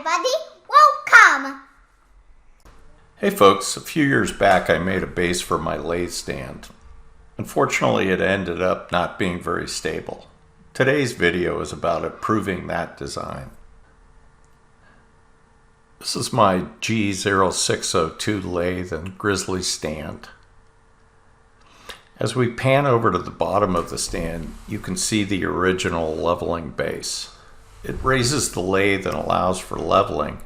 everybody, welcome! Hey folks, a few years back I made a base for my lathe stand. Unfortunately, it ended up not being very stable. Today's video is about improving that design. This is my G0602 lathe and Grizzly stand. As we pan over to the bottom of the stand, you can see the original leveling base. It raises the lathe and allows for leveling,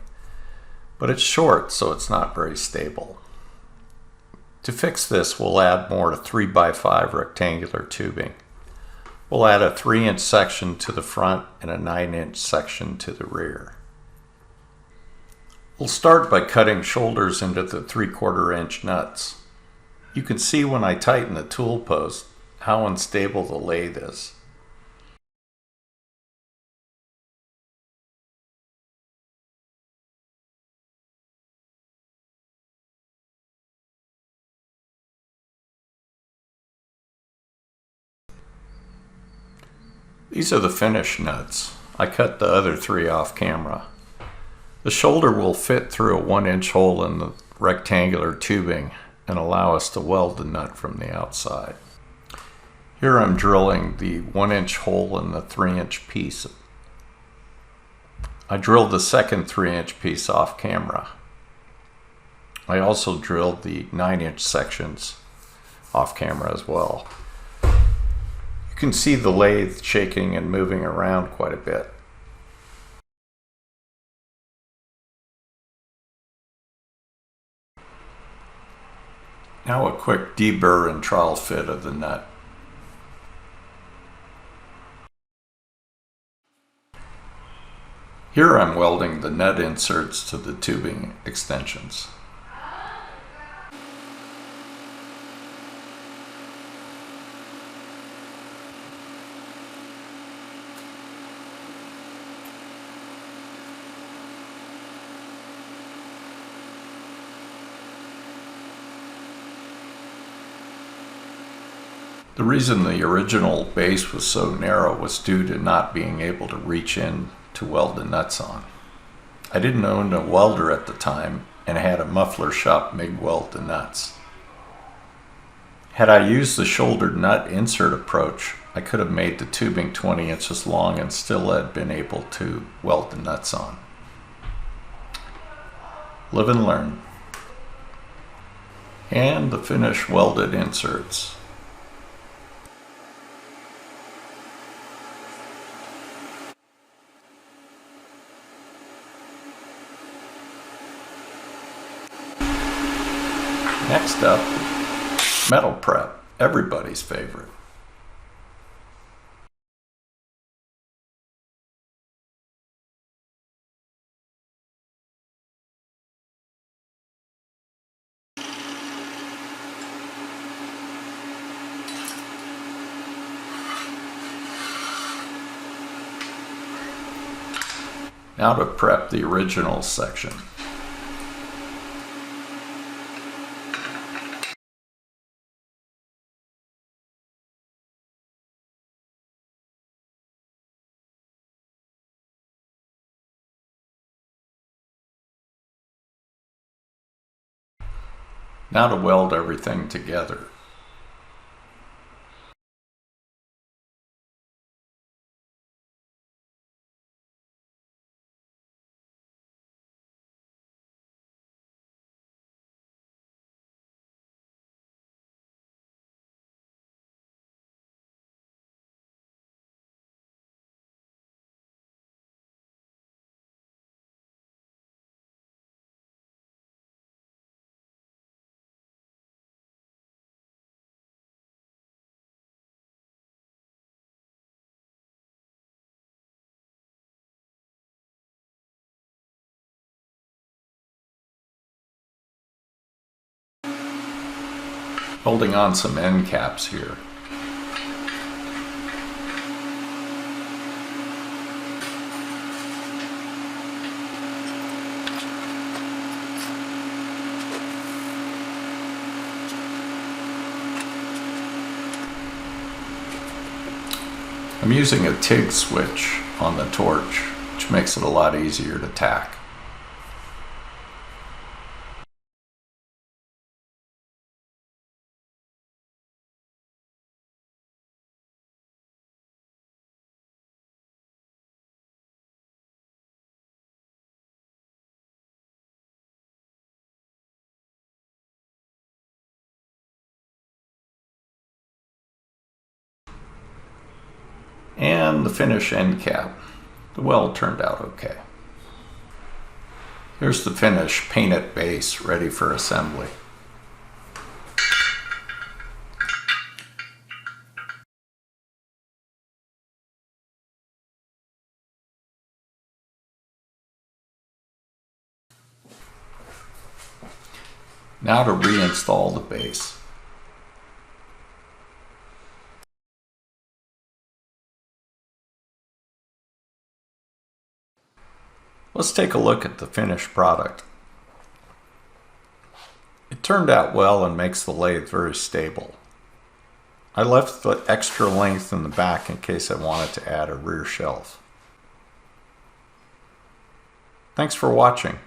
but it's short, so it's not very stable. To fix this, we'll add more 3x5 rectangular tubing. We'll add a 3-inch section to the front and a 9-inch section to the rear. We'll start by cutting shoulders into the 3/4 inch nuts. You can see when I tighten the tool post how unstable the lathe is. These are the finished nuts. I cut the other 3 off camera. The shoulder will fit through a 1-inch hole in the rectangular tubing and allow us to weld the nut from the outside. Here I'm drilling the 1-inch hole in the 3-inch piece. I drilled the second 3-inch piece off camera. I also drilled the 9-inch sections off camera as well. You can see the lathe shaking and moving around quite a bit. Now a quick deburr and trowel fit of the nut. Here I'm welding the nut inserts to the tubing extensions. The reason the original base was so narrow was due to not being able to reach in to weld the nuts on. I didn't own a welder at the time and had a muffler shop MIG weld the nuts. Had I used the shouldered nut insert approach, I could have made the tubing 20 inches long and still had been able to weld the nuts on. Live and learn. And the finished welded inserts. Next up, metal prep, everybody's favorite. Now to prep the original section. Now to weld everything together. Holding on some end caps here. I'm using a TIG switch on the torch, which makes it a lot easier to tack. and the finish end cap. The weld turned out okay. Here's the finish painted base ready for assembly. Now to reinstall the base. Let's take a look at the finished product. It turned out well and makes the lathe very stable. I left the extra length in the back in case I wanted to add a rear shelf. Thanks for watching.